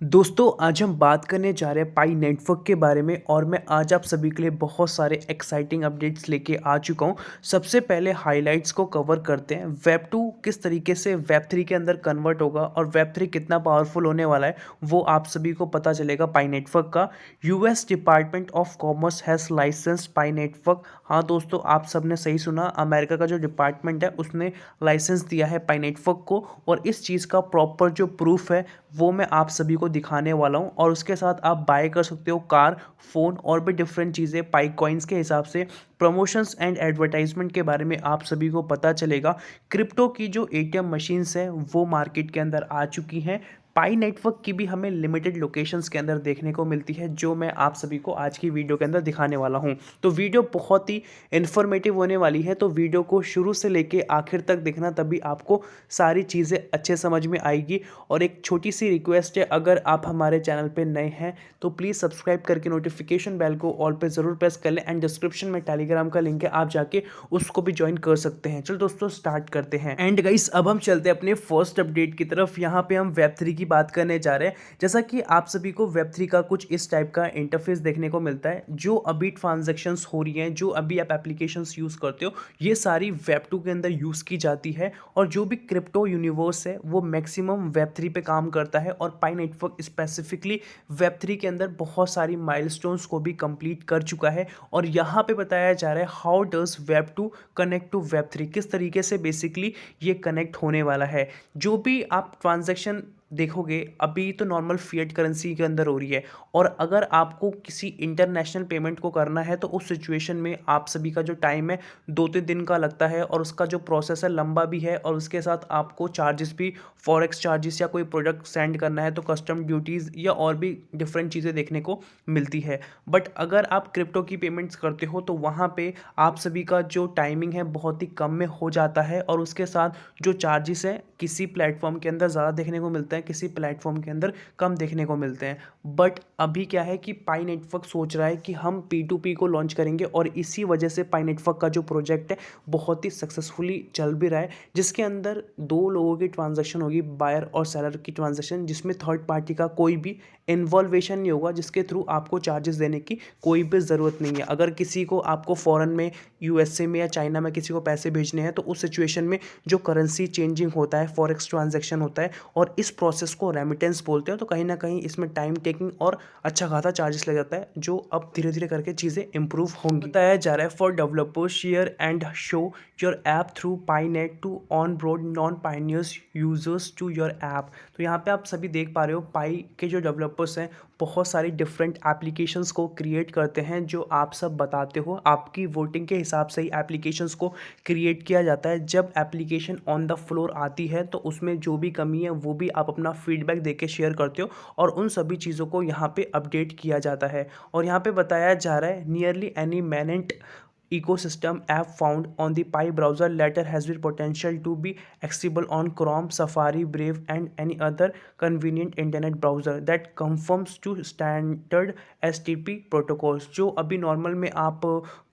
दोस्तों आज हम बात करने जा रहे हैं पाई नेटवर्क के बारे में और मैं आज आप सभी के लिए बहुत सारे एक्साइटिंग अपडेट्स लेके आ चुका हूं। सबसे पहले हाइलाइट्स को कवर करते हैं। वेब 2 किस तरीके से वेब 3 के अंदर कन्वर्ट होगा और वेब 3 कितना पावरफुल होने वाला है वो आप सभी को पता चलेगा पाई नेटवर्क का। US department of commerce has licensed pi network. हाँ दोस्तों, आप सबने सही सुना, अमेरिका का जो डिपार्टमेंट है उसने लाइसेंस दिया है पाई नेटवर्क को और इस चीज़ का प्रॉपर जो प्रूफ है वो मैं आप सभी को दिखाने वाला हूं। और उसके साथ आप बाय कर सकते हो कार, फ़ोन और भी डिफरेंट चीज़ें पाई कॉइन्स के हिसाब से। प्रमोशंस एंड एडवर्टाइजमेंट के बारे में आप सभी को पता चलेगा। क्रिप्टो की जो एटीएम मशीन्स हैं वो मार्केट के अंदर आ चुकी हैं। पाई नेटवर्क की भी हमें लिमिटेड लोकेशंस के अंदर देखने को मिलती है जो मैं आप सभी को आज की वीडियो के अंदर दिखाने वाला हूं। तो वीडियो बहुत ही इन्फॉर्मेटिव होने वाली है, तो वीडियो को शुरू से लेके आखिर तक देखना, तभी आपको सारी चीज़ें अच्छे समझ में आएगी। और एक छोटी सी रिक्वेस्ट है, अगर आप हमारे चैनल पे नए हैं तो प्लीज़ सब्सक्राइब करके नोटिफिकेशन बेल को ऑल पे ज़रूर प्रेस कर लें। एंड डिस्क्रिप्शन में टेलीग्राम का लिंक है, आप जाके उसको भी ज्वाइन कर सकते हैं। चलो दोस्तों स्टार्ट करते हैं। एंड गाइस अब हम चलते हैं अपने फर्स्ट अपडेट की तरफ। यहाँ पे हम वेब 3 की बात करने जा रहे हैं। जैसा कि आप सभी को वेब 3 का कुछ इस टाइप का इंटरफेस देखने को मिलता है। जो अभी ट्रांजेक्शन्स हो रही हैं, जो अभी आप एप्लीकेशंस यूज़ करते हो, ये सारी वेब 2 के अंदर यूज़ की जाती है। और जो भी क्रिप्टो यूनिवर्स है वो मैक्सिमम वेब 3 पे काम करता है। और पाई नेटवर्क स्पेसिफिकली वेब 3 के अंदर बहुत सारी माइलस्टोन्स को भी कंप्लीट कर चुका है। और यहाँ पे बताया जा रहा है how does web 2 connect to web 3, किस तरीके से बेसिकली ये कनेक्ट होने वाला है। जो भी आप ट्रांजैक्शन देखोगे अभी तो नॉर्मल फिएट करेंसी के अंदर हो रही है। और अगर आपको किसी इंटरनेशनल पेमेंट को करना है तो उस सिचुएशन में आप सभी का जो टाइम है 2-3 दिन का लगता है और उसका जो प्रोसेस है लंबा भी है। और उसके साथ आपको चार्जेस भी, फॉरेक्स चार्जेस या कोई प्रोडक्ट सेंड करना है तो कस्टम ड्यूटीज़ या और भी डिफरेंट चीज़ें देखने को मिलती है। बट अगर आप क्रिप्टो की पेमेंट्स करते हो तो वहाँ पे आप सभी का जो टाइमिंग है बहुत ही कम में हो जाता है। और उसके साथ जो चार्जेस हैं किसी प्लेटफॉर्म के अंदर ज़्यादा देखने को मिलता है, किसी प्लेटफॉर्म के अंदर कम देखने को मिलते हैं। बट अभी क्या है कि पाई नेटवर्क सोच रहा है कि हम P2P को लॉन्च करेंगे और इसी वजह से पाई नेटवर्क का जो प्रोजेक्ट है बहुत ही सक्सेसफुली चल भी रहा है, जिसके अंदर दो लोगों की ट्रांजैक्शन होगी, बायर और सेलर की ट्रांजैक्शन, जिसमें थर्ड पार्टी का कोई भी इन्वॉल्वेशन नहीं होगा, जिसके थ्रू आपको चार्जेस देने की कोई भी ज़रूरत नहीं है। अगर किसी को आपको फ़ॉरेन में, यूएसए में या चाइना में किसी को पैसे भेजने हैं तो उस सिचुएशन में जो करेंसी चेंजिंग होता है, फॉरेक्स ट्रांजैक्शन होता है और इस प्रोसेस को रेमिटेंस बोलते हैं, तो कहीं ना कहीं इसमें टाइम टेकिंग और अच्छा खासा चार्जेस लग जाता है, जो अब धीरे धीरे करके चीज़ें इंप्रूव होंगी। बताया जा रहा है for developers share and show your app through PiNet to on board non pioneers users to your app. तो यहाँ पे आप सभी देख पा रहे हो पाई के जो डेवलपर्स हैं बहुत सारी डिफरेंट एप्लीकेशंस को क्रिएट करते हैं, जो आप सब बताते हो आपकी वोटिंग के हिसाब से ही एप्लीकेशंस को क्रिएट किया जाता है। जब एप्लीकेशन ऑन द फ्लोर आती है तो उसमें जो भी कमी है वो भी आप अपना फीडबैक देके शेयर करते हो और उन सभी चीज़ों को यहाँ पे अपडेट किया जाता है। और यहाँ पे बताया जा रहा है nearly any mainnet ecosystem app found on the Pi browser later has the potential to be accessible on Chrome, Safari, Brave and any other convenient internet browser that conforms to standard HTTP protocols। जो अभी normal में आप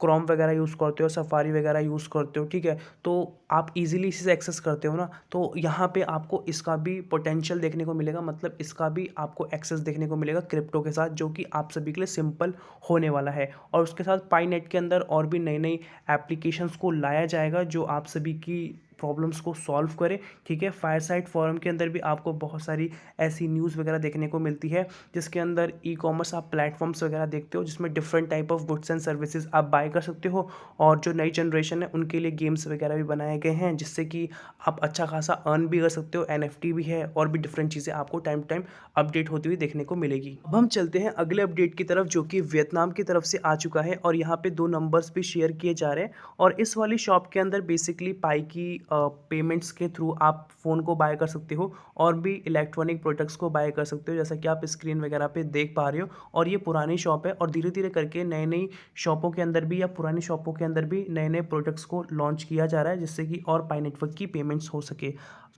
Chrome वगैरह use करते हो, safari वगैरह use करते हो, ठीक है, तो आप इजीली इसे एक्सेस करते हो ना, तो यहाँ पे आपको इसका भी पोटेंशियल देखने को मिलेगा, मतलब इसका भी आपको एक्सेस देखने को मिलेगा क्रिप्टो के साथ, जो कि आप सभी के लिए सिंपल होने वाला है। और उसके साथ पाई नेट के अंदर और भी नई नई एप्लीकेशंस को लाया जाएगा जो आप सभी की प्रॉब्लम्स को सॉल्व करे, ठीक है। फायरसाइट फोरम के अंदर भी आपको बहुत सारी ऐसी न्यूज़ वगैरह देखने को मिलती है जिसके अंदर ई कॉमर्स आप प्लेटफॉर्म्स वगैरह देखते हो जिसमें different type of goods and services आप बाय कर सकते हो। और जो नई जनरेशन है उनके लिए गेम्स वगैरह भी बनाए गए हैं जिससे कि आप अच्छा खासा अर्न भी कर सकते हो। NFT भी है और भी डिफरेंट चीज़ें आपको टाइम टू टाइम अपडेट होती हुई देखने को मिलेगी। अब हम चलते हैं अगले अपडेट की तरफ जो कि वियतनाम की तरफ से आ चुका है और यहाँ पे 2 नंबर्स भी शेयर किए जा रहे हैं। और इस वाली शॉप के अंदर बेसिकली पाई की पेमेंट्स के थ्रू आप फ़ोन को बाय कर सकते हो और भी इलेक्ट्रॉनिक प्रोडक्ट्स को बाय कर सकते हो, जैसा कि आप स्क्रीन वगैरह पे देख पा रहे हो। और ये पुरानी शॉप है और धीरे धीरे करके नई नई शॉपों के अंदर भी या पुरानी शॉपों के अंदर भी नए नए प्रोडक्ट्स को लॉन्च किया जा रहा है जिससे कि और पाई नेटवर्क की पेमेंट्स हो सके।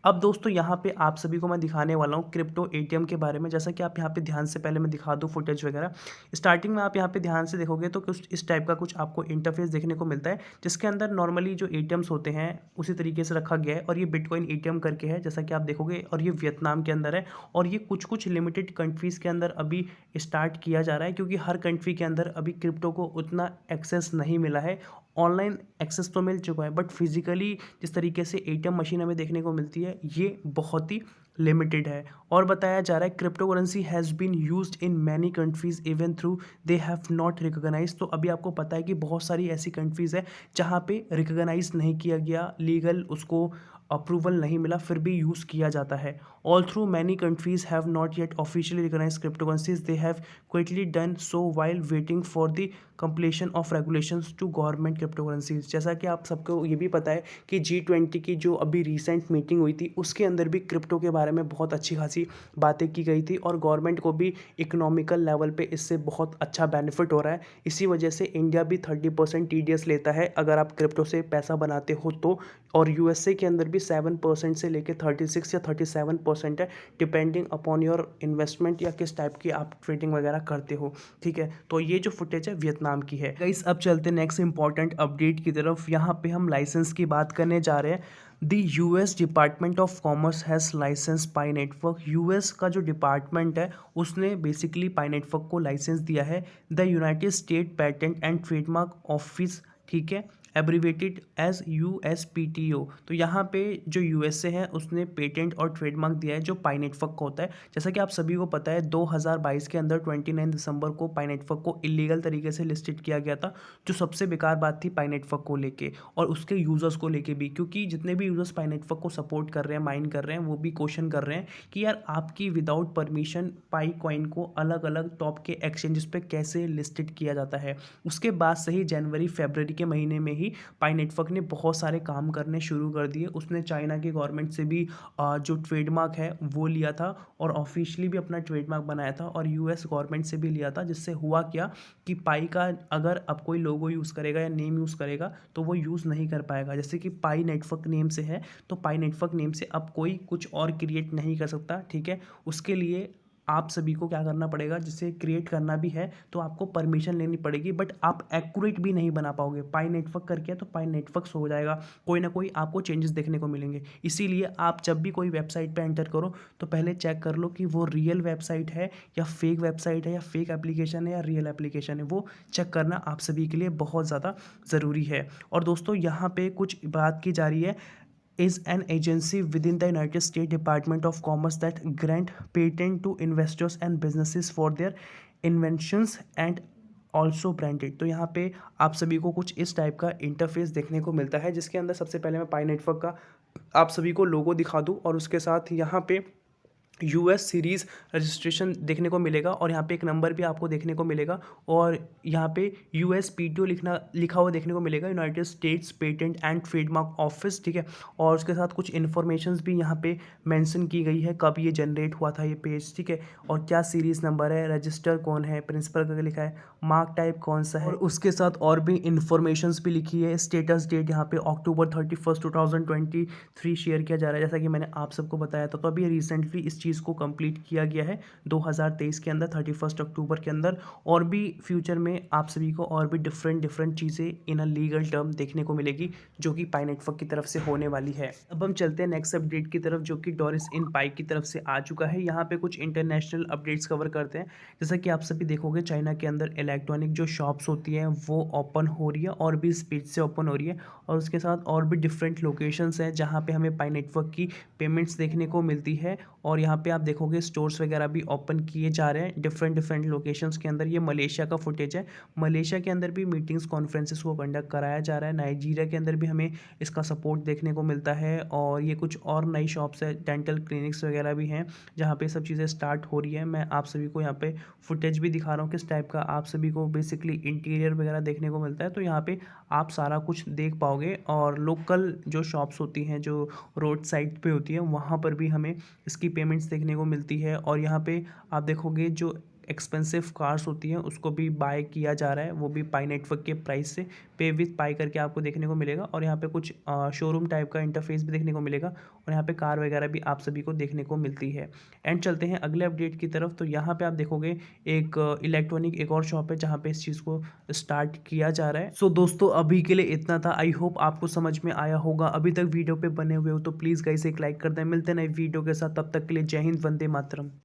अब दोस्तों यहाँ पे आप सभी को मैं दिखाने वाला हूँ क्रिप्टो एटीएम के बारे में। जैसा कि आप यहाँ पे ध्यान से, पहले मैं दिखा दूँ फुटेज वगैरह। स्टार्टिंग में आप यहाँ पे ध्यान से देखोगे तो कुछ इस टाइप का कुछ आपको इंटरफेस देखने को मिलता है जिसके अंदर नॉर्मली जो एटीएम्स होते हैं उसी तरीके तरीके से रखा गया है और ये बिटकॉइन एटीएम करके है जैसा कि आप देखोगे, और ये वियतनाम के अंदर है और ये कुछ कुछ लिमिटेड कंट्रीज़ के अंदर अभी स्टार्ट किया जा रहा है, क्योंकि हर कंट्री के अंदर अभी क्रिप्टो को उतना एक्सेस नहीं मिला है। ऑनलाइन एक्सेस तो मिल चुका है बट फिजिकली जिस तरीके से एटीएम मशीन हमें देखने को मिलती है ये बहुत ही लिमिटेड है। और बताया जा रहा है crypto currency has been used in many countries even through they have not recognise. तो अभी आपको पता है कि बहुत सारी ऐसी कंट्रीज़ है जहाँ पे रिकॉग्नाइज नहीं किया गया, लीगल उसको अप्रूवल नहीं मिला, फिर भी यूज़ किया जाता है। All through many countries have not yet officially recognise crypto currencies, they have quickly done so while waiting for the completion of regulations to government crypto currencies. जैसा कि आप सबको ये भी पता है कि G20 की जो अभी रिसेंट मीटिंग हुई थी उसके अंदर भी क्रिप्टो के बारे में बहुत अच्छी खासी बातें की गई थी और गवर्नमेंट को भी इकोनॉमिकल लेवल पे इससे बहुत अच्छा बेनिफिट हो रहा है। इसी वजह से इंडिया भी 30% TDS लेता है अगर आप क्रिप्टो से पैसा बनाते हो तो, और USA के अंदर भी 7% से लेकर 36 या 37% है, डिपेंडिंग अपॉन योर इन्वेस्टमेंट या किस टाइप की आप ट्रेडिंग वगैरह करते हो। ठीक है, तो ये जो फुटेज है वियतनाम की है। गाइस अब चलते नेक्स्ट इंपॉर्टेंट अपडेट की तरफ। यहाँ पे हम लाइसेंस की बात करने जा रहे हैं। The US department of commerce has license Pi network. US का जो डिपार्टमेंट है उसने बेसिकली पाई नेटवर्क को लाइसेंस दिया है। The United State patent and trademark office, ठीक है, एब्रीवेटेड एज USPTO। तो यहाँ पे जो USA है उसने पेटेंट और ट्रेडमार्क दिया है जो पाई नेटवर्क का होता है। जैसा कि आप सभी को पता है 2022 के अंदर 29 दिसंबर को पाई नेटवर्क को इलीगल तरीके से लिस्टेड किया गया था, जो सबसे बेकार बात थी पाई नेटवर्क को लेके और उसके यूज़र्स को लेके भी, क्योंकि जितने भी यूज़र्स पाई नेटवर्क को सपोर्ट कर रहे हैं, माइन कर रहे हैं, वो भी क्वेश्चन कर रहे हैं कि यार आपकी विदाउट परमिशन पाई कॉइन को अलग अलग टॉप के एक्सचेंजेस पे कैसे लिस्टेड किया जाता है। उसके बाद से ही जनवरी फरवरी के महीने में ही पाई नेटवर्क ने बहुत सारे काम करने शुरू कर दिए। उसने चाइना की गवर्नमेंट से भी जो ट्रेडमार्क है वो लिया था और ऑफिशियली भी अपना ट्रेडमार्क बनाया था और US गवर्नमेंट से भी लिया था, जिससे हुआ क्या कि पाई का अगर अब कोई लोगो यूज़ करेगा या नेम यूज़ करेगा तो वो यूज़ नहीं कर पाएगा। जैसे कि पाई नेटवर्क नेम से है तो पाई नेटवर्क नेम से अब कोई कुछ और क्रिएट नहीं कर सकता। ठीक है, उसके लिए आप सभी को क्या करना पड़ेगा, जिसे क्रिएट करना भी है तो आपको परमिशन लेनी पड़ेगी, बट आप एक्यूरेट भी नहीं बना पाओगे। पाई नेटवर्क करके तो पाई नेटवर्क हो जाएगा, कोई ना कोई आपको चेंजेस देखने को मिलेंगे। इसीलिए आप जब भी कोई वेबसाइट पे एंटर करो तो पहले चेक कर लो कि वो रियल वेबसाइट है या फेक वेबसाइट है या फेक एप्लीकेशन है या रियल एप्लीकेशन है, वो चेक करना आप सभी के लिए बहुत ज़्यादा ज़रूरी है। और दोस्तों यहाँ पे कुछ बात की जा रही है, is an agency within the United States Department of Commerce that grant patent to investors and businesses for their inventions and also branded. तो यहाँ पे आप सभी को कुछ इस टाइप का इंटरफेस देखने को मिलता है, जिसके अंदर सबसे पहले मैं पाई नेटवर्क का आप सभी को लोगो दिखा दूँ और उसके साथ यहाँ पे US सीरीज़ रजिस्ट्रेशन देखने को मिलेगा और यहाँ पे एक नंबर भी आपको देखने को मिलेगा और यहाँ पे USPTO लिखा हुआ देखने को मिलेगा, United states patent and trademark office. ठीक है, और उसके साथ कुछ इन्फॉर्मेशंस भी यहाँ पे मेंशन की गई है, कब ये जनरेट हुआ था ये पेज, ठीक है, और क्या सीरीज़ नंबर है, रजिस्टर कौन है, प्रिंसिपल करके लिखा है, मार्क टाइप कौन सा है, और उसके साथ और भी इन्फॉर्मेशंस भी लिखी है। स्टेटस डेट यहाँ पे अक्टूबर 31, 2023 शेयर किया जा रहा है, जैसा कि मैंने आप सबको बताया था। तो अभी रिसेंटली इस चीज़ को कंप्लीट किया गया है 2023 के अंदर 31 अक्टूबर के अंदर, और भी फ्यूचर में आप सभी को और भी डिफरेंट चीज़ें इन अ लीगल टर्म देखने को मिलेगी जो कि पाई नेटवर्क की तरफ से होने वाली है। अब हम चलते हैं नेक्स्ट अपडेट की तरफ, जो कि डोरिस इन पाई की तरफ से आ चुका है। यहाँ पे कुछ इंटरनेशनल अपडेट्स कवर करते हैं। जैसा कि आप सभी देखोगे चाइना के अंदर इलेक्ट्रॉनिक जो शॉप्स होती हैं वो ओपन हो रही है और भी स्पीड से ओपन हो रही है, और उसके साथ और भी डिफरेंट लोकेशंस हैं जहाँ पे हमें पाई नेटवर्क की पेमेंट्स देखने को मिलती है। और यहाँ पे आप देखोगे स्टोर्स वगैरह भी ओपन किए जा रहे हैं डिफरेंट लोकेशंस के अंदर। ये मलेशिया का फुटेज है, मलेशिया के अंदर भी मीटिंग्स कॉन्फ्रेंसेस को कंडक्ट कराया जा रहा है। नाइजीरिया के अंदर भी हमें इसका सपोर्ट देखने को मिलता है, और ये कुछ और नई शॉप्स है, डेंटल क्लिनिक्स वगैरह भी हैं जहाँ पे सब चीज़ें स्टार्ट हो रही है। मैं आप सभी को यहाँ पे फुटेज भी दिखा रहा हूँ किस टाइप का आप सभी को बेसिकली इंटीरियर वगैरह देखने को मिलता है। तो यहाँ पे आप सारा कुछ देख पाओगे, और लोकल जो शॉप्स होती हैं जो रोड साइड पे होती है वहाँ पर भी हमें इसकी पेमेंट्स देखने को मिलती है। और यहाँ पे आप देखोगे जो एक्सपेंसिव कार्स होती हैं उसको भी बाय किया जा रहा है, वो भी पाई नेटवर्क के प्राइस से। पे विथ पाई करके आपको देखने को मिलेगा और यहाँ पे कुछ शोरूम टाइप का इंटरफेस भी देखने को मिलेगा और यहाँ पे कार वगैरह भी आप सभी को देखने को मिलती है। एंड चलते हैं अगले अपडेट की तरफ। तो यहाँ पे आप देखोगे एक इलेक्ट्रॉनिक एक और शॉप है जहाँ पे इस चीज़ को स्टार्ट किया जा रहा है। सो दोस्तों अभी के लिए इतना था। आई होप आपको समझ में आया होगा। अभी तक वीडियो पे बने हुए हो तो प्लीज़ गाइस एक लाइक कर दें। मिलते हैं नई वीडियो के साथ, तब तक के लिए जय हिंद, वंदे मातरम।